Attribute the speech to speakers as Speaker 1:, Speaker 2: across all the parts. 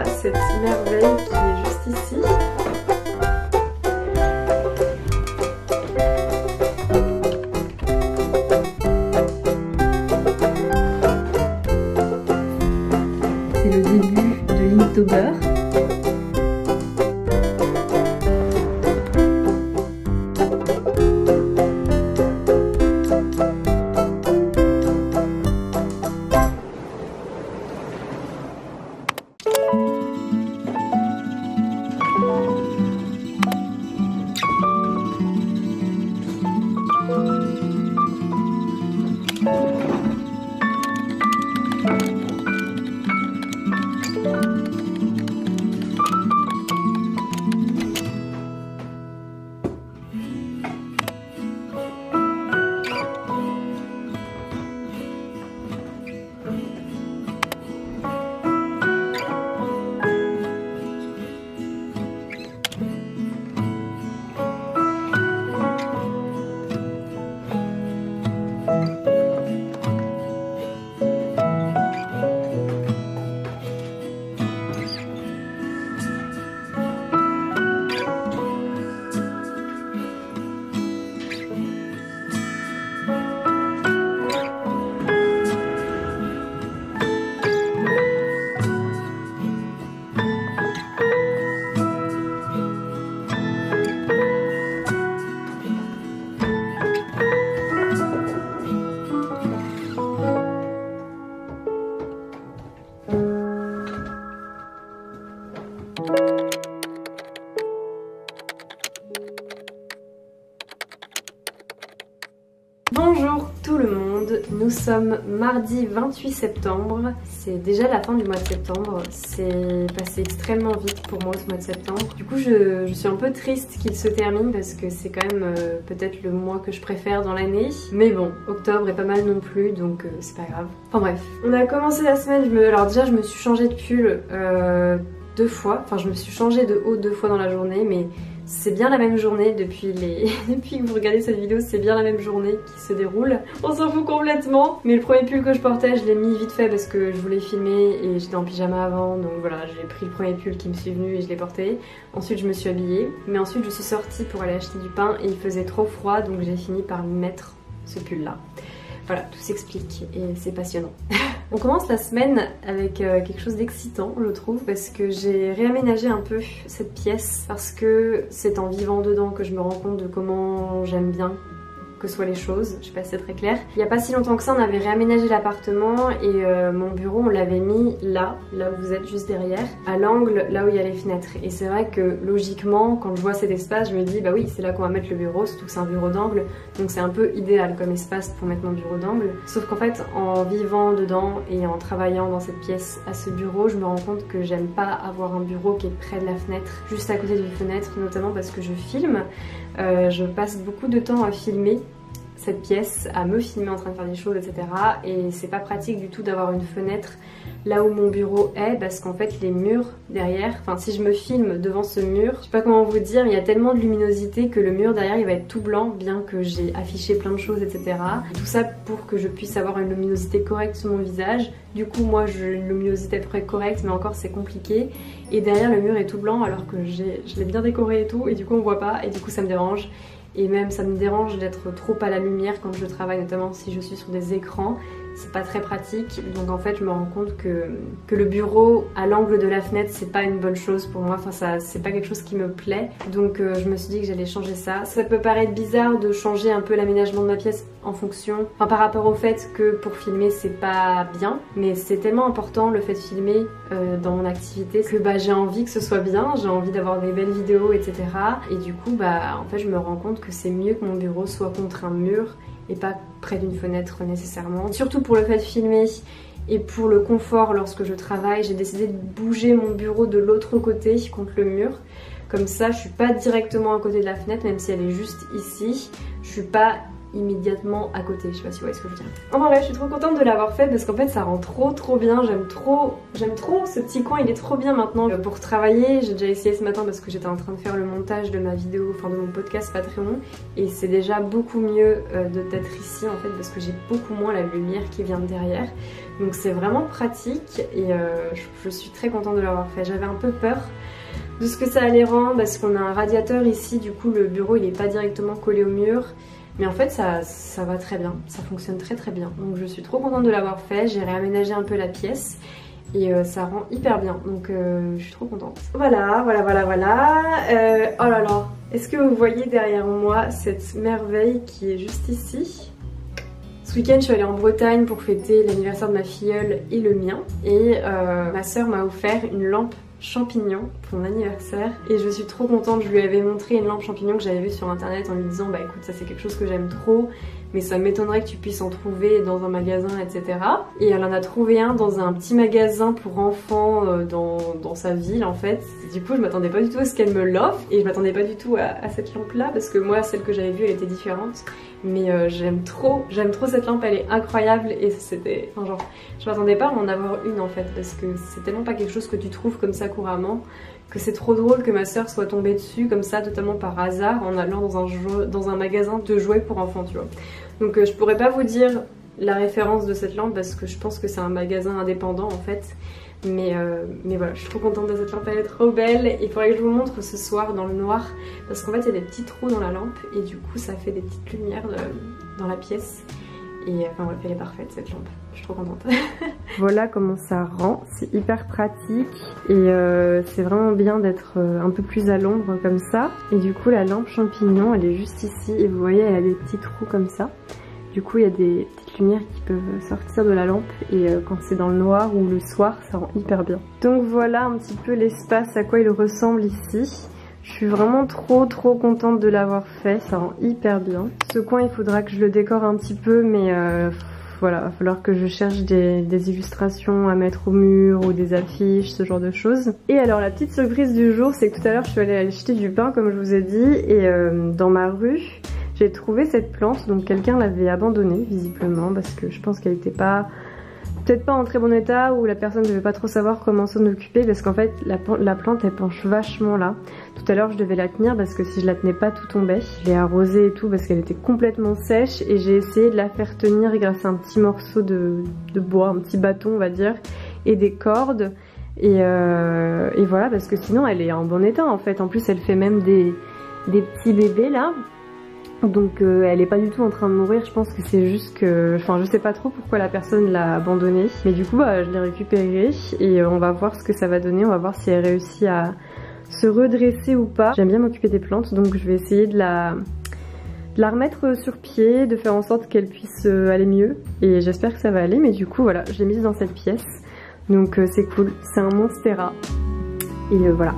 Speaker 1: à cette merveille qui est juste ici. C'est le début de l'Inktober. Bonjour tout le monde, nous sommes mardi 28 septembre, c'est déjà la fin du mois de septembre, c'est passé extrêmement vite pour moi ce mois de septembre. Du coup je suis un peu triste qu'il se termine parce que c'est quand même peut-être le mois que je préfère dans l'année. Mais bon, octobre est pas mal non plus donc c'est pas grave. Enfin bref, on a commencé la semaine, alors déjà je me suis changé de pull 2 fois, enfin je me suis changé de haut 2 fois dans la journée mais c'est bien la même journée depuis que vous regardez cette vidéo, c'est bien la même journée qui se déroule. On s'en fout complètement. Mais le premier pull que je portais, je l'ai mis vite fait parce que je voulais filmer et j'étais en pyjama avant. Donc voilà, j'ai pris le premier pull qui me suis venu et je l'ai porté. Ensuite je me suis habillée. Mais ensuite je suis sortie pour aller acheter du pain et il faisait trop froid donc j'ai fini par mettre ce pull là. Voilà, tout s'explique et c'est passionnant. On commence la semaine avec quelque chose d'excitant, je trouve, parce que j'ai réaménagé un peu cette pièce, parce que c'est en vivant dedans que je me rends compte de comment j'aime bien que soient les choses, je sais pas si c'est très clair. Il n'y a pas si longtemps que ça, on avait réaménagé l'appartement et mon bureau, on l'avait mis là où vous êtes juste derrière, à l'angle, là où il y a les fenêtres. Et c'est vrai que logiquement, quand je vois cet espace, je me dis bah oui, c'est là qu'on va mettre le bureau, surtout que c'est un bureau d'angle, donc c'est un peu idéal comme espace pour mettre mon bureau d'angle. Sauf qu'en fait, en vivant dedans et en travaillant dans cette pièce à ce bureau, je me rends compte que j'aime pas avoir un bureau qui est près de la fenêtre, juste à côté d'une fenêtre, notamment parce que je filme. Je passe beaucoup de temps à filmer cette pièce, à me filmer en train de faire des choses, etc. Et c'est pas pratique du tout d'avoir une fenêtre là où mon bureau est, parce qu'en fait les murs derrière, enfin si je me filme devant ce mur, je sais pas comment vous dire, il y a tellement de luminosité que le mur derrière il va être tout blanc, bien que j'ai affiché plein de choses, etc. Tout ça pour que je puisse avoir une luminosité correcte sur mon visage. Du coup moi j'ai une luminosité à peu près correcte, mais encore c'est compliqué. Et derrière le mur est tout blanc alors que je l'ai bien décoré et tout, et du coup on voit pas, et du coup ça me dérange. Et même ça me dérange d'être trop à la lumière quand je travaille, notamment si je suis sur des écrans. C'est pas très pratique, donc en fait je me rends compte que le bureau à l'angle de la fenêtre c'est pas une bonne chose pour moi, enfin c'est pas quelque chose qui me plaît, donc je me suis dit que j'allais changer ça. Ça peut paraître bizarre de changer un peu l'aménagement de ma pièce en fonction, enfin par rapport au fait que pour filmer c'est pas bien, mais c'est tellement important le fait de filmer dans mon activité que bah, j'ai envie que ce soit bien, j'ai envie d'avoir des belles vidéos, etc. Et du coup bah en fait je me rends compte que c'est mieux que mon bureau soit contre un mur et pas près d'une fenêtre nécessairement. Surtout pour le fait de filmer et pour le confort lorsque je travaille, j'ai décidé de bouger mon bureau de l'autre côté contre le mur. Comme ça, je suis pas directement à côté de la fenêtre, même si elle est juste ici. Je suis pas immédiatement à côté, je sais pas si vous voyez ce que je veux dire. Enfin bref, je suis trop contente de l'avoir fait parce qu'en fait ça rend trop bien, j'aime trop ce petit coin, il est trop bien maintenant pour travailler. J'ai déjà essayé ce matin parce que j'étais en train de faire le montage de ma vidéo, enfin de mon podcast Patreon, et c'est déjà beaucoup mieux d'être ici en fait parce que j'ai beaucoup moins la lumière qui vient de derrière, donc c'est vraiment pratique et je suis très contente de l'avoir fait. J'avais un peu peur de ce que ça allait rendre parce qu'on a un radiateur ici, du coup le bureau il est pas directement collé au mur, mais en fait ça va très bien, ça fonctionne très bien, donc je suis trop contente de l'avoir fait. J'ai réaménagé un peu la pièce et ça rend hyper bien, donc je suis trop contente. Voilà. Oh là là, est-ce que vous voyez derrière moi cette merveille qui est juste ici? Ce week-end, je suis allée en Bretagne pour fêter l'anniversaire de ma filleule et le mien, et ma soeur m'a offert une lampe champignon pour mon anniversaire et je suis trop contente. Je lui avais montré une lampe champignon que j'avais vue sur internet en lui disant bah écoute, ça c'est quelque chose que j'aime trop, mais ça m'étonnerait que tu puisses en trouver dans un magasin, etc. Et elle en a trouvé un dans un petit magasin pour enfants dans sa ville en fait. Du coup je m'attendais pas du tout à ce qu'elle me l'offre et je m'attendais pas du tout à cette lampe là parce que moi celle que j'avais vue elle était différente. Mais j'aime trop cette lampe, elle est incroyable et c'était, enfin genre, je m'attendais pas à en avoir une en fait parce que c'est tellement pas quelque chose que tu trouves comme ça couramment que c'est trop drôle que ma soeur soit tombée dessus comme ça totalement par hasard en allant dans un magasin de jouets pour enfants, tu vois. Donc je pourrais pas vous dire la référence de cette lampe parce que je pense que c'est un magasin indépendant en fait. Mais voilà, je suis trop contente de cette lampe, elle est trop belle. Il faudrait que je vous montre ce soir dans le noir parce qu'en fait il y a des petits trous dans la lampe et du coup ça fait des petites lumières dans la pièce. Et enfin bref, elle est parfaite cette lampe, je suis trop contente. Voilà comment ça rend, c'est hyper pratique et c'est vraiment bien d'être un peu plus à l'ombre comme ça. Et du coup la lampe champignon elle est juste ici et vous voyez elle a des petits trous comme ça. Du coup il y a des petites lumières qui peuvent sortir de la lampe et quand c'est dans le noir ou le soir ça rend hyper bien. Donc voilà un petit peu l'espace à quoi il ressemble ici. Je suis vraiment trop contente de l'avoir fait, ça rend hyper bien. Ce coin il faudra que je le décore un petit peu mais voilà, il va falloir que je cherche des illustrations à mettre au mur ou des affiches, ce genre de choses. Et alors la petite surprise du jour c'est que tout à l'heure je suis allée acheter du pain comme je vous ai dit et dans ma rue j'ai trouvé cette plante, donc quelqu'un l'avait abandonnée visiblement parce que je pense qu'elle n'était peut-être pas en très bon état ou la personne ne devait pas trop savoir comment s'en occuper parce qu'en fait la plante elle penche vachement là. Tout à l'heure je devais la tenir parce que si je la tenais pas tout tombait. Je l'ai arrosée et tout parce qu'elle était complètement sèche et j'ai essayé de la faire tenir grâce à un petit morceau de bois, un petit bâton on va dire, et des cordes. Et voilà parce que sinon elle est en bon état en fait. En plus elle fait même des petits bébés là. Donc elle est pas du tout en train de mourir, je pense que c'est juste que... Enfin je sais pas trop pourquoi la personne l'a abandonnée. Mais du coup bah, je l'ai récupérée et on va voir ce que ça va donner, on va voir si elle réussit à se redresser ou pas. J'aime bien m'occuper des plantes donc je vais essayer de la remettre sur pied, de faire en sorte qu'elle puisse aller mieux. Et j'espère que ça va aller, mais du coup voilà, je l'ai mise dans cette pièce. Donc c'est cool, c'est un Monstera. Et voilà.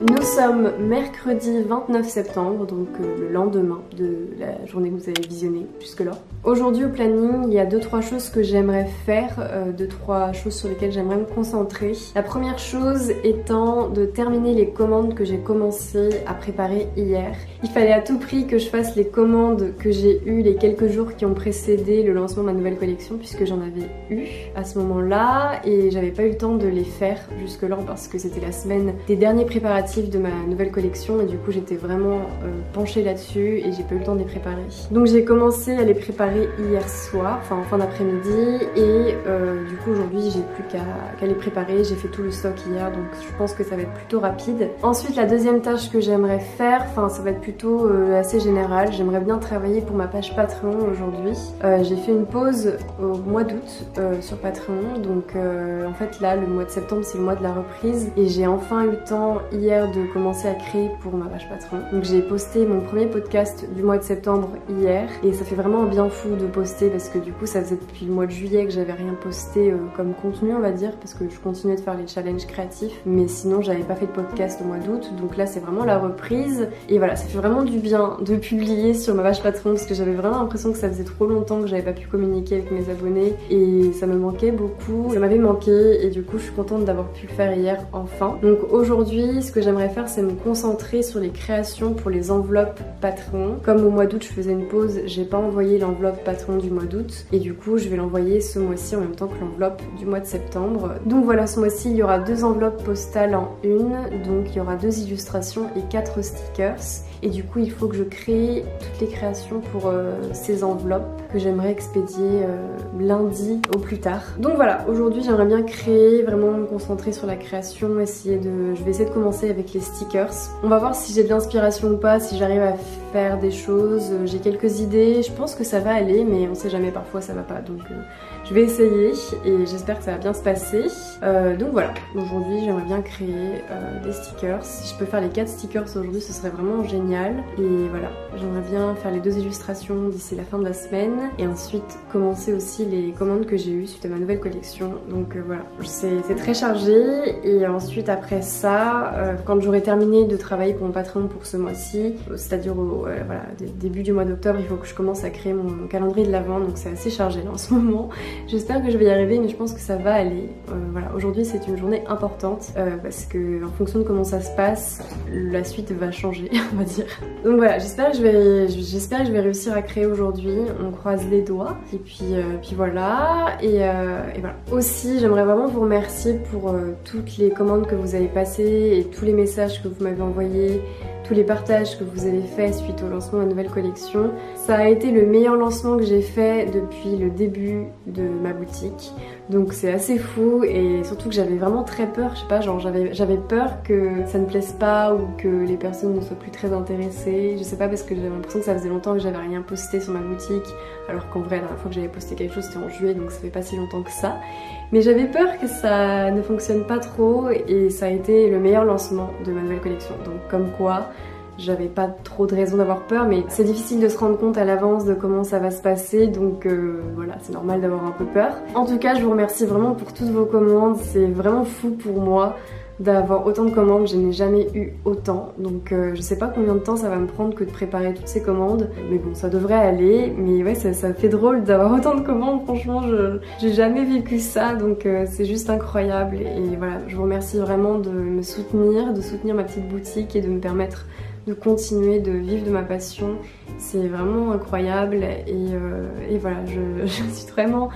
Speaker 1: Nous sommes mercredi 29 septembre, donc le lendemain de la journée que vous avez visionnée jusque-là. Aujourd'hui au planning, il y a 2-3 choses que j'aimerais faire, 2-3 choses sur lesquelles j'aimerais me concentrer. La première chose étant de terminer les commandes que j'ai commencé à préparer hier. Il fallait à tout prix que je fasse les commandes que j'ai eues les quelques jours qui ont précédé le lancement de ma nouvelle collection puisque j'en avais eu à ce moment-là et j'avais pas eu le temps de les faire jusque-là parce que c'était la semaine des derniers préparatifs de ma ma nouvelle collection et du coup j'étais vraiment penchée là-dessus et j'ai pas eu le temps de les préparer. Donc j'ai commencé à les préparer hier soir, enfin en fin d'après-midi et du coup aujourd'hui j'ai plus qu'à les préparer. J'ai fait tout le stock hier donc je pense que ça va être plutôt rapide. Ensuite la deuxième tâche que j'aimerais faire, enfin ça va être plutôt assez général, j'aimerais bien travailler pour ma page Patreon aujourd'hui. J'ai fait une pause au mois d'août sur Patreon, donc en fait là le mois de septembre c'est le mois de la reprise et j'ai enfin eu le temps hier de commencer à créer pour ma page Patreon. Donc j'ai posté mon premier podcast du mois de septembre hier et ça fait vraiment un bien fou de poster parce que du coup ça faisait depuis le mois de juillet que j'avais rien posté comme contenu on va dire, parce que je continuais de faire les challenges créatifs mais sinon j'avais pas fait de podcast au mois d'août, donc là c'est vraiment la reprise et voilà, ça fait vraiment du bien de publier sur ma page Patreon parce que j'avais vraiment l'impression que ça faisait trop longtemps que j'avais pas pu communiquer avec mes abonnés et ça me manquait beaucoup, ça m'avait manqué et du coup je suis contente d'avoir pu le faire hier enfin. Donc aujourd'hui ce que j'aimerais faire c'est me concentrer sur les créations pour les enveloppes Patreon. Comme au mois d'août je faisais une pause, j'ai pas envoyé l'enveloppe Patreon du mois d'août et du coup je vais l'envoyer ce mois-ci en même temps que l'enveloppe du mois de septembre. Donc voilà, ce mois-ci il y aura 2 enveloppes postales en une, donc il y aura 2 illustrations et 4 stickers et du coup il faut que je crée toutes les créations pour ces enveloppes que j'aimerais expédier lundi au plus tard. Donc voilà, aujourd'hui j'aimerais bien créer, vraiment me concentrer sur la création, je vais essayer de commencer avec les stickers. On va voir si j'ai de l'inspiration ou pas, si j'arrive à faire des choses, j'ai quelques idées, je pense que ça va aller mais on sait jamais, parfois ça va pas, donc je vais essayer et j'espère que ça va bien se passer. Donc voilà, aujourd'hui j'aimerais bien créer des stickers. Si je peux faire les 4 stickers aujourd'hui ce serait vraiment génial. Et voilà, j'aimerais bien faire les 2 illustrations d'ici la fin de la semaine et ensuite commencer aussi les commandes que j'ai eues suite à ma nouvelle collection. Donc voilà, c'est très chargé et ensuite après ça, quand j'aurai terminé de travailler pour mon Patreon pour ce mois-ci, c'est-à-dire voilà, début du mois d'octobre, il faut que je commence à créer mon calendrier de l'Avent, donc c'est assez chargé là en ce moment. J'espère que je vais y arriver mais je pense que ça va aller. Voilà, aujourd'hui c'est une journée importante parce que en fonction de comment ça se passe, la suite va changer on va dire. Donc voilà, j'espère que je vais réussir à créer aujourd'hui, on croise les doigts et puis voilà. Et voilà. Aussi j'aimerais vraiment vous remercier pour toutes les commandes que vous avez passées et tous les messages que vous m'avez envoyés, tous les partages que vous avez fait suite au lancement de la nouvelle collection. Ça a été le meilleur lancement que j'ai fait depuis le début de ma boutique. Donc c'est assez fou et surtout que j'avais vraiment très peur, je sais pas, genre j'avais peur que ça ne plaise pas ou que les personnes ne soient plus très intéressées. Je sais pas, parce que j'avais l'impression que ça faisait longtemps que j'avais rien posté sur ma boutique, alors qu'en vrai la dernière fois que j'avais posté quelque chose c'était en juillet, donc ça fait pas si longtemps que ça. Mais j'avais peur que ça ne fonctionne pas trop et ça a été le meilleur lancement de ma nouvelle collection. Donc comme quoi, j'avais pas trop de raison d'avoir peur, mais c'est difficile de se rendre compte à l'avance de comment ça va se passer, donc voilà, c'est normal d'avoir un peu peur. En tout cas, je vous remercie vraiment pour toutes vos commandes, c'est vraiment fou pour moi d'avoir autant de commandes, je n'ai jamais eu autant, donc je sais pas combien de temps ça va me prendre que de préparer toutes ces commandes, mais bon ça devrait aller. Mais ouais, ça fait drôle d'avoir autant de commandes, franchement j'ai jamais vécu ça, donc c'est juste incroyable. Et voilà, je vous remercie vraiment de me soutenir, de soutenir ma petite boutique et de me permettre de continuer de vivre de ma passion. C'est vraiment incroyable et voilà, je suis vraiment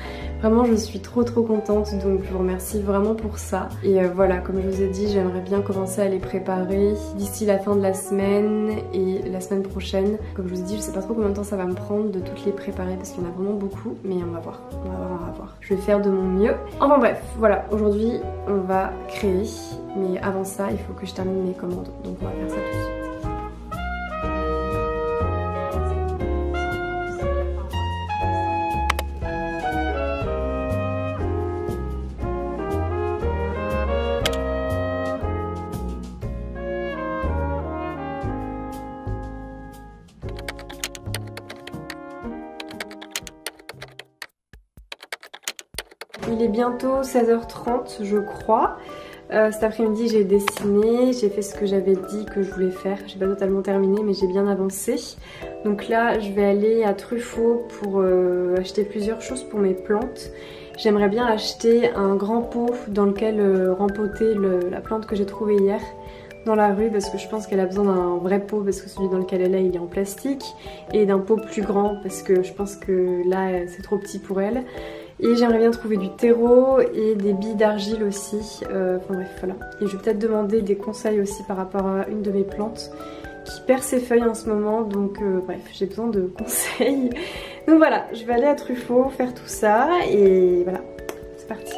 Speaker 1: je suis trop contente, donc je vous remercie vraiment pour ça. Et voilà, comme je vous ai dit, j'aimerais bien commencer à les préparer d'ici la fin de la semaine et la semaine prochaine. Comme je vous ai dit, je sais pas trop combien de temps ça va me prendre de toutes les préparer parce qu'il y en a vraiment beaucoup, mais on va voir, on va voir. Je vais faire de mon mieux. Enfin bref, voilà, aujourd'hui on va créer, mais avant ça il faut que je termine mes commandes, donc on va faire ça tout de suite. Il est bientôt 16h30 je crois. Cet après-midi j'ai dessiné, j'ai fait ce que j'avais dit que je voulais faire. J'ai pas totalement terminé mais j'ai bien avancé. Donc là je vais aller à Truffaut pour acheter plusieurs choses pour mes plantes. J'aimerais bien acheter un grand pot dans lequel rempoter la plante que j'ai trouvée hier dans la rue, parce que je pense qu'elle a besoin d'un vrai pot parce que celui dans lequel elle est il est en plastique, et d'un pot plus grand parce que je pense que là c'est trop petit pour elle. Et j'aimerais bien trouver du terreau et des billes d'argile aussi. Enfin bref, voilà. Et je vais peut-être demander des conseils aussi par rapport à une de mes plantes qui perd ses feuilles en ce moment. Donc bref, j'ai besoin de conseils. Donc voilà, je vais aller à Truffaut faire tout ça et voilà, c'est parti.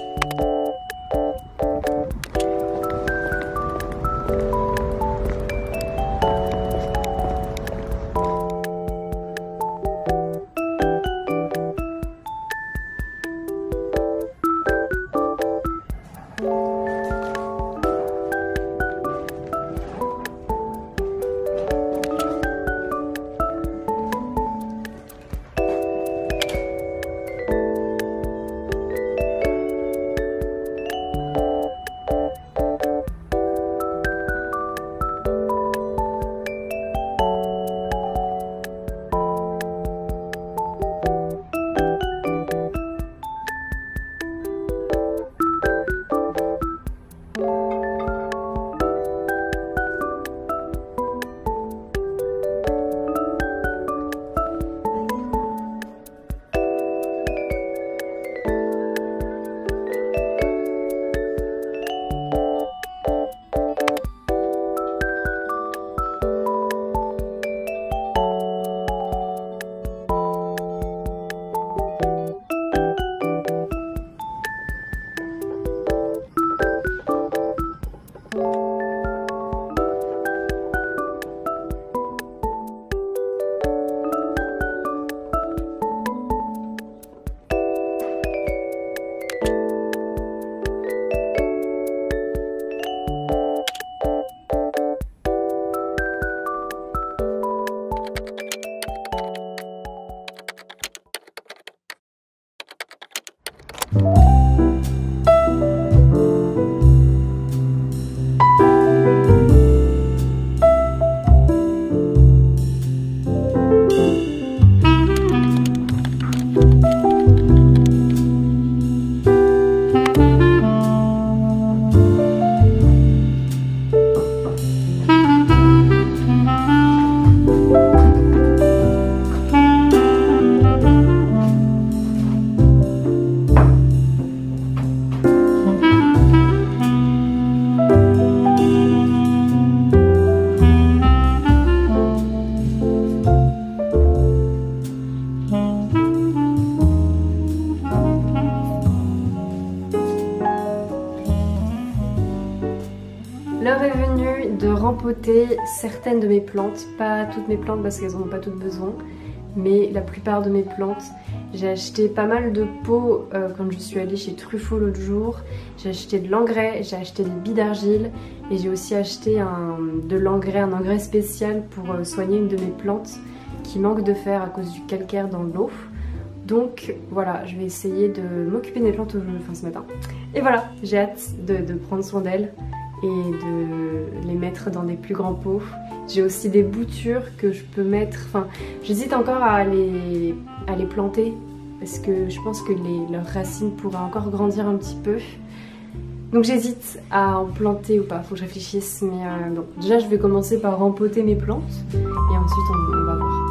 Speaker 1: L'heure est venue de rempoter certaines de mes plantes, pas toutes mes plantes parce qu'elles n'en ont pas toutes besoin, mais la plupart de mes plantes. J'ai acheté pas mal de pots quand je suis allée chez Truffaut l'autre jour. J'ai acheté de l'engrais, j'ai acheté des billes d'argile et j'ai aussi acheté de l'engrais, un engrais spécial pour soigner une de mes plantes qui manque de fer à cause du calcaire dans l'eau. Donc voilà, je vais essayer de m'occuper de mes plantes ce matin. Et voilà, j'ai hâte de prendre soin d'elles et de les mettre dans des plus grands pots. J'ai aussi des boutures que je peux mettre, enfin j'hésite encore à les planter parce que je pense que leurs racines pourraient encore grandir un petit peu. Donc j'hésite à en planter ou pas, faut que je réfléchisse, mais bon. Déjà je vais commencer par rempoter mes plantes et ensuite on va voir.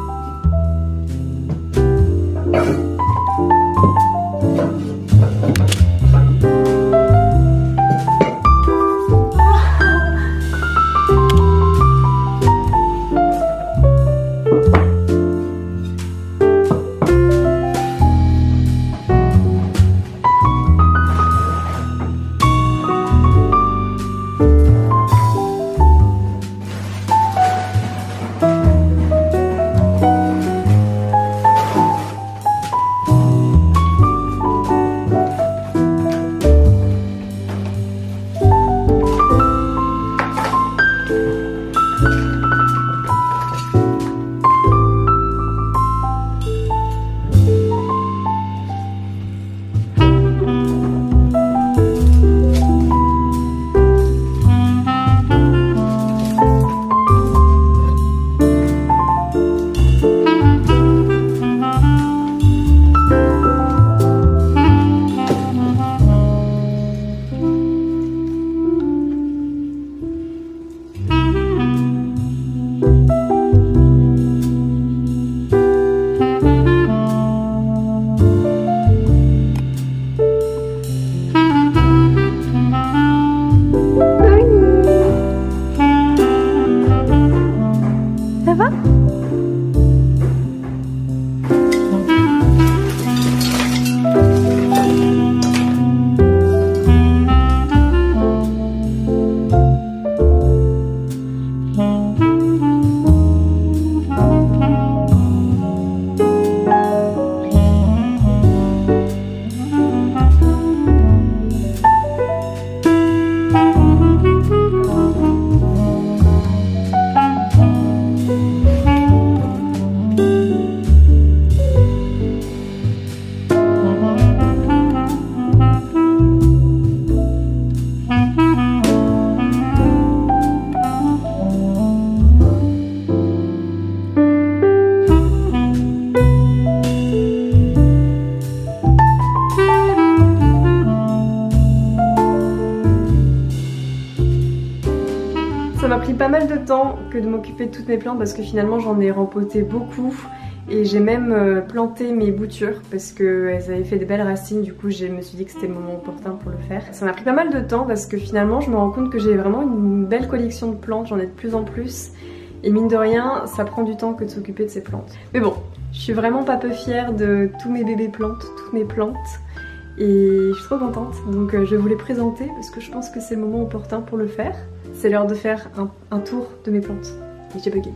Speaker 1: mal de temps que de m'occuper de toutes mes plantes parce que finalement j'en ai rempoté beaucoup. Et j'ai même planté mes boutures parce qu'elles avaient fait des belles racines, du coup je me suis dit que c'était le moment opportun pour le faire. Ça m'a pris pas mal de temps parce que finalement je me rends compte que j'ai vraiment une belle collection de plantes, j'en ai de plus en plus. Et mine de rien, ça prend du temps que de s'occuper de ces plantes. Mais bon, je suis vraiment pas peu fière de tous mes bébés plantes, toutes mes plantes. Et je suis trop contente, donc je vais vous les présenter parce que je pense que c'est le moment opportun pour le faire. C'est l'heure de faire un tour de mes plantes. Et j'ai bugué,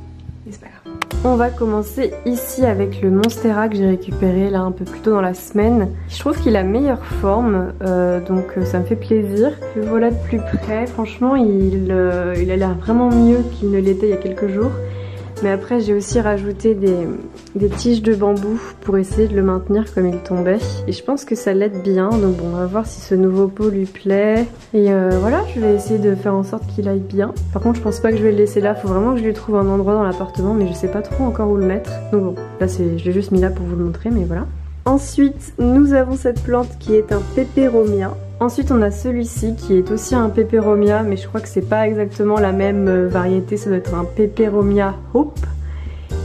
Speaker 1: mais c'est pas grave. On va commencer ici avec le Monstera que j'ai récupéré là un peu plus tôt dans la semaine. Je trouve qu'il a meilleure forme, donc ça me fait plaisir. Le voilà de plus près, franchement il a l'air vraiment mieux qu'il ne l'était il y a quelques jours. Mais après j'ai aussi rajouté des tiges de bambou pour essayer de le maintenir comme il tombait. Et je pense que ça l'aide bien, donc bon, on va voir si ce nouveau pot lui plaît. Et voilà, je vais essayer de faire en sorte qu'il aille bien. Par contre je pense pas que je vais le laisser là, faut vraiment que je lui trouve un endroit dans l'appartement, mais je sais pas trop encore où le mettre. Donc bon, là je l'ai juste mis là pour vous le montrer, mais voilà. Ensuite nous avons cette plante qui est un peperomia. Ensuite on a celui-ci qui est aussi un peperomia, mais je crois que c'est pas exactement la même variété, ça doit être un peperomia Hope.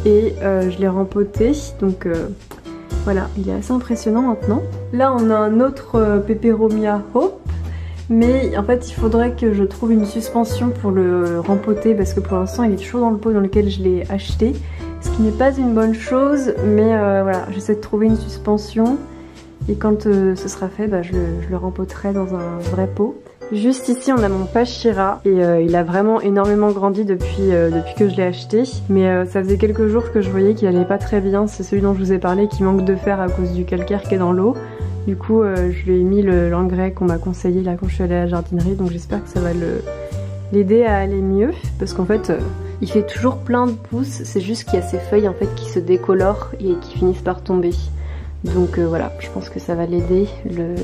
Speaker 1: Et je l'ai rempoté, donc voilà, il est assez impressionnant maintenant. Là on a un autre peperomia Hope, mais en fait il faudrait que je trouve une suspension pour le rempoter parce que pour l'instant il est toujours dans le pot dans lequel je l'ai acheté. Ce qui n'est pas une bonne chose, mais voilà, j'essaie de trouver une suspension. Et quand ce sera fait, bah, je le rempoterai dans un vrai pot. Juste ici, on a mon Pachira et il a vraiment énormément grandi depuis que je l'ai acheté. Mais ça faisait quelques jours que je voyais qu'il allait pas très bien. C'est celui dont je vous ai parlé qui manque de fer à cause du calcaire qui est dans l'eau. Du coup, je lui ai mis l'engrais qu'on m'a conseillé là quand je suis allée à la jardinerie. Donc j'espère que ça va l'aider à aller mieux. Parce qu'en fait, il fait toujours plein de pousses. C'est juste qu'il y a ces feuilles en fait qui se décolorent et qui finissent par tomber. Donc voilà, je pense que ça va l'aider,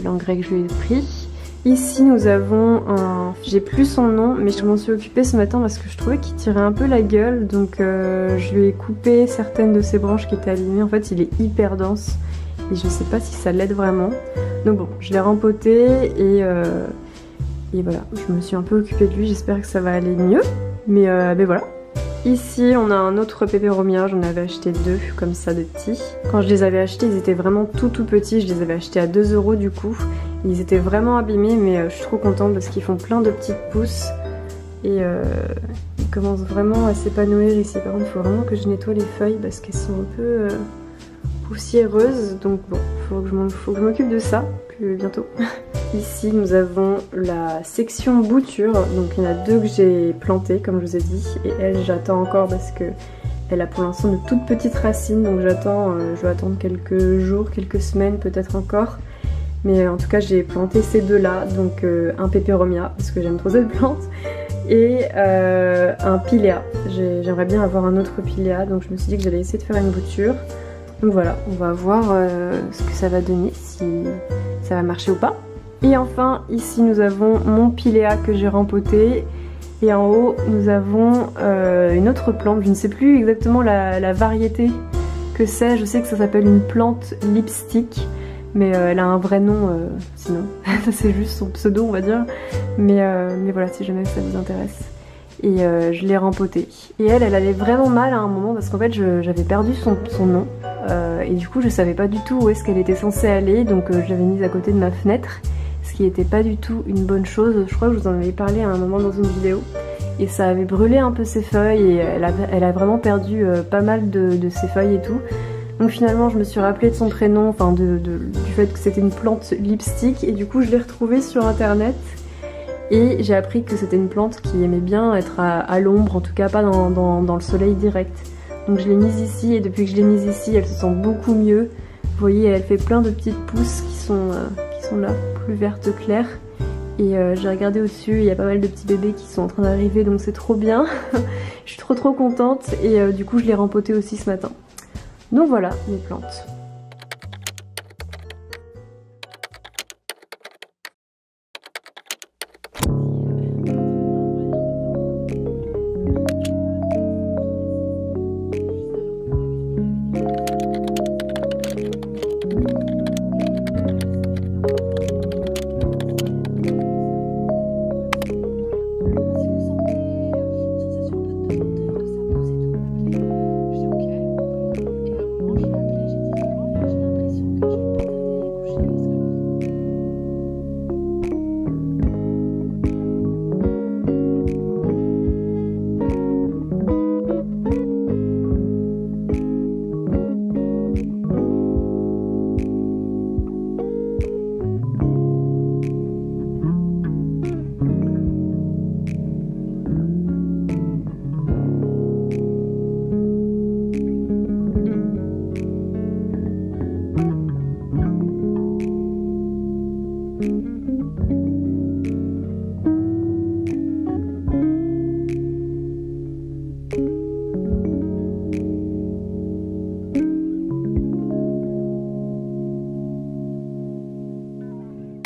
Speaker 1: l'engrais que je lui ai pris. Ici nous avons un... J'ai plus son nom, mais je m'en suis occupée ce matin parce que je trouvais qu'il tirait un peu la gueule. Donc je lui ai coupé certaines de ses branches qui étaient abîmées. En fait il est hyper dense et je sais pas si ça l'aide vraiment. Donc bon, je l'ai rempoté et voilà, je me suis un peu occupée de lui, j'espère que ça va aller mieux. Mais voilà. Ici on a un autre peperomia, j'en avais acheté deux comme ça de petits. Quand je les avais achetés ils étaient vraiment tout petits, je les avais achetés à 2 € du coup. Ils étaient vraiment abîmés mais je suis trop contente parce qu'ils font plein de petites pousses. Et ils commencent vraiment à s'épanouir ici. Par contre il faut vraiment que je nettoie les feuilles parce qu'elles sont un peu poussiéreuses. Donc bon, faut que je m'occupe de ça plus bientôt. Ici nous avons la section bouture, donc il y en a deux que j'ai plantées comme je vous ai dit, et elle j'attends encore parce que elle a pour l'instant de toutes petites racines, donc je vais attendre quelques jours, quelques semaines peut-être encore, mais en tout cas j'ai planté ces deux là, donc un peperomia parce que j'aime trop cette plante et un pilea. J'aimerais bien avoir un autre pilea, donc je me suis dit que j'allais essayer de faire une bouture. Donc voilà, on va voir ce que ça va donner, si ça va marcher ou pas. Et enfin, ici nous avons mon pilea que j'ai rempoté. Et en haut, nous avons une autre plante. Je ne sais plus exactement la variété que c'est. Je sais que ça s'appelle une plante lipstick. Mais elle a un vrai nom sinon. C'est juste son pseudo, on va dire. Mais voilà, si jamais ça vous intéresse. Et je l'ai rempotée. Et elle allait vraiment mal à un moment parce qu'en fait j'avais perdu son nom. Et du coup je savais pas du tout où est-ce qu'elle était censée aller. Donc je l'avais mise à côté de ma fenêtre. Ce qui n'était pas du tout une bonne chose. Je crois que je vous en avais parlé à un moment dans une vidéo. Et ça avait brûlé un peu ses feuilles. Et elle a vraiment perdu pas mal de ses feuilles et tout. Donc finalement je me suis rappelé de son prénom. Enfin du fait que c'était une plante lipstick. Et du coup je l'ai retrouvée sur internet. Et j'ai appris que c'était une plante qui aimait bien être à l'ombre, en tout cas pas dans le soleil direct. Donc je l'ai mise ici et depuis que je l'ai mise ici, elle se sent beaucoup mieux. Vous voyez, elle fait plein de petites pousses qui sont là, plus vertes claires. Et j'ai regardé au-dessus, il y a pas mal de petits bébés qui sont en train d'arriver, donc c'est trop bien. Je suis trop contente et du coup je l'ai rempotée aussi ce matin. Donc voilà mes plantes.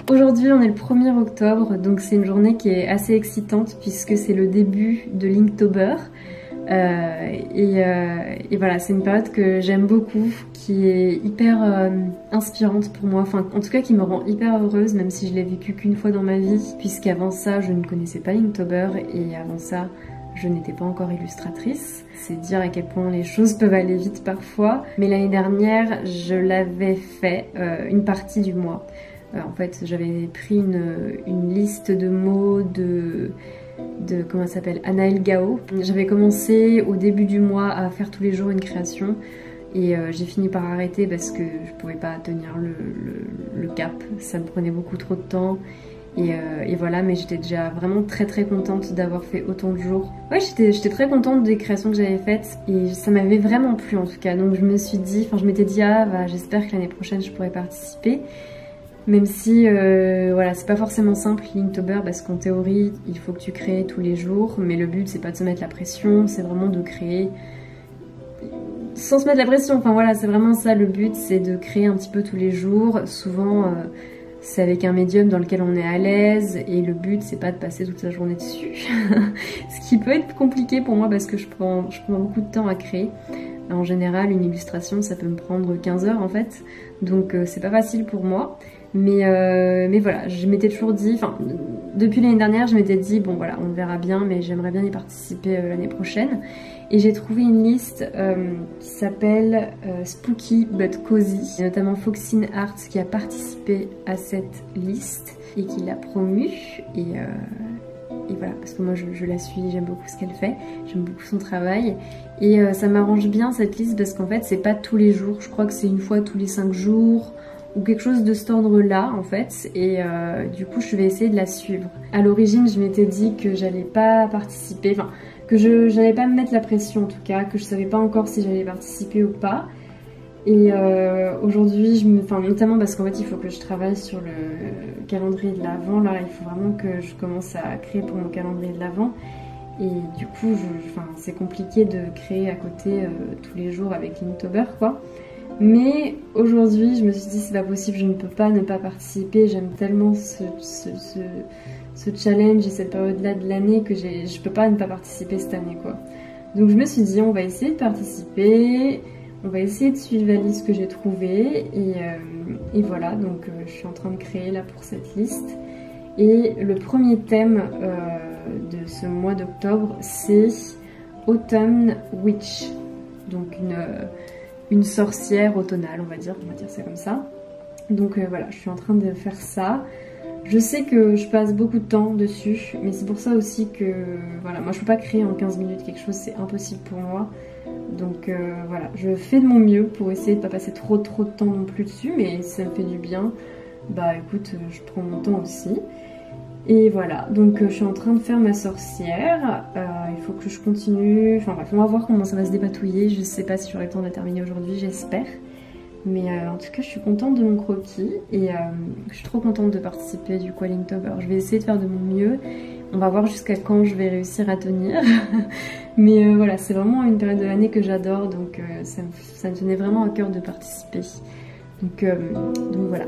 Speaker 1: Aujourd'hui on est le 1er octobre, donc c'est une journée qui est assez excitante puisque c'est le début de Linktober. Et voilà, c'est une période que j'aime beaucoup, qui est hyper inspirante pour moi, enfin en tout cas qui me rend hyper heureuse, même si je l'ai vécu qu'une fois dans ma vie, puisqu'avant ça je ne connaissais pas Linktober et avant ça je n'étais pas encore illustratrice. C'est dire à quel point les choses peuvent aller vite parfois. Mais l'année dernière je l'avais fait une partie du mois. En fait, j'avais pris une liste de mots de comment ça s'appelle, Anaël Gao. J'avais commencé au début du mois à faire tous les jours une création et j'ai fini par arrêter parce que je pouvais pas tenir le cap. Ça me prenait beaucoup trop de temps et voilà, mais j'étais déjà vraiment très contente d'avoir fait autant de jours. Ouais, j'étais très contente des créations que j'avais faites et ça m'avait vraiment plu en tout cas. Donc je me suis dit, enfin je m'étais dit ah bah, j'espère que l'année prochaine je pourrai participer. Même si, voilà, c'est pas forcément simple Linktober parce qu'en théorie, il faut que tu crées tous les jours, mais le but c'est pas de se mettre la pression, c'est vraiment de créer sans se mettre la pression. Enfin voilà, c'est vraiment ça le but, c'est de créer un petit peu tous les jours. Souvent, c'est avec un médium dans lequel on est à l'aise et le but c'est pas de passer toute la journée dessus. Ce qui peut être compliqué pour moi parce que je prends beaucoup de temps à créer. En général, une illustration, ça peut me prendre 15 heures en fait, donc c'est pas facile pour moi. Mais voilà, je m'étais toujours dit, enfin depuis l'année dernière je m'étais dit bon voilà on verra bien mais j'aimerais bien y participer l'année prochaine et j'ai trouvé une liste qui s'appelle Spooky but Cozy, notamment Foxine Arts qui a participé à cette liste et qui l'a promue et voilà, parce que moi je la suis, j'aime beaucoup ce qu'elle fait, j'aime beaucoup son travail et ça m'arrange bien cette liste parce qu'en fait c'est pas tous les jours, je crois que c'est une fois tous les 5 jours ou quelque chose de cet ordre là en fait et du coup je vais essayer de la suivre. À l'origine je m'étais dit que j'allais pas participer, enfin que j'allais pas me mettre la pression en tout cas, que je savais pas encore si j'allais participer ou pas et aujourd'hui notamment parce qu'en fait il faut que je travaille sur le calendrier de l'Avent là, il faut vraiment que je commence à créer pour mon calendrier de l'Avent et du coup c'est compliqué de créer à côté tous les jours avec Linktober quoi. Mais aujourd'hui, je me suis dit c'est pas possible, je ne peux pas ne pas participer. J'aime tellement ce challenge et cette période-là de l'année que je peux pas ne pas participer cette année quoi. Donc je me suis dit on va essayer de participer, on va essayer de suivre la liste que j'ai trouvée et voilà. Donc je suis en train de créer là pour cette liste. Et le premier thème de ce mois d'octobre c'est Autumn Witch, donc une sorcière automnale, on va dire ça comme ça. Donc voilà, je suis en train de faire ça. Je sais que je passe beaucoup de temps dessus, mais c'est pour ça aussi que, voilà, moi je peux pas créer en 15 minutes quelque chose, c'est impossible pour moi. Donc voilà, je fais de mon mieux pour essayer de pas passer trop de temps non plus dessus, mais si ça me fait du bien, bah écoute, je prends mon temps aussi. Et voilà, donc je suis en train de faire ma sorcière, il faut que je continue, enfin bref, on va voir comment ça va se dépatouiller, je sais pas si j'aurai le temps de la terminer aujourd'hui, j'espère. Mais en tout cas je suis contente de mon croquis et je suis trop contente de participer du coup à Linktober. Je vais essayer de faire de mon mieux, on va voir jusqu'à quand je vais réussir à tenir. Mais voilà, c'est vraiment une période de l'année que j'adore, donc ça me tenait vraiment à cœur de participer. Donc voilà.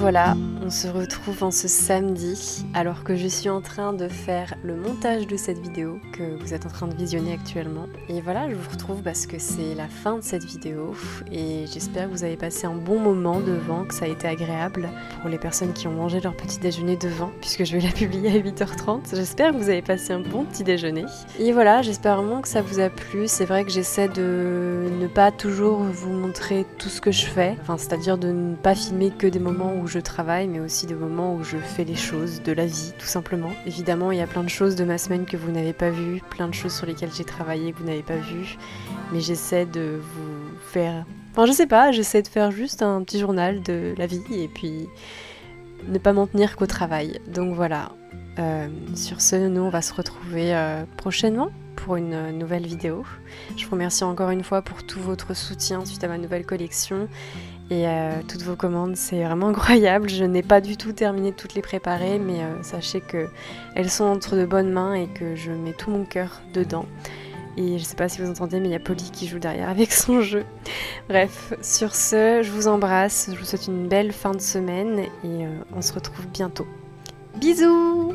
Speaker 1: voilà, on se retrouve en ce samedi alors que je suis en train de faire le montage de cette vidéo que vous êtes en train de visionner actuellement. Et voilà, je vous retrouve parce que c'est la fin de cette vidéo et j'espère que vous avez passé un bon moment devant, que ça a été agréable pour les personnes qui ont mangé leur petit déjeuner devant puisque je vais la publier à 8h30. J'espère que vous avez passé un bon petit déjeuner. Et voilà, j'espère vraiment que ça vous a plu. C'est vrai que j'essaie de ne pas toujours vous montrer tout ce que je fais, enfin, c'est-à-dire de ne pas filmer que des moments où je travaille, mais aussi des moments où je fais les choses de la vie, tout simplement. Évidemment, il y a plein de choses de ma semaine que vous n'avez pas vues, plein de choses sur lesquelles j'ai travaillé que vous n'avez pas vues, mais j'essaie de vous faire... Enfin, je sais pas, j'essaie de faire juste un petit journal de la vie et puis ne pas m'en tenir qu'au travail. Donc voilà, sur ce, nous on va se retrouver prochainement pour une nouvelle vidéo. Je vous remercie encore une fois pour tout votre soutien suite à ma nouvelle collection et toutes vos commandes, c'est vraiment incroyable. Je n'ai pas du tout terminé de toutes les préparer, mais sachez qu'elles sont entre de bonnes mains et que je mets tout mon cœur dedans. Et je sais pas si vous entendez, mais il y a Polly qui joue derrière avec son jeu. Bref, sur ce, je vous embrasse, je vous souhaite une belle fin de semaine et on se retrouve bientôt. Bisous!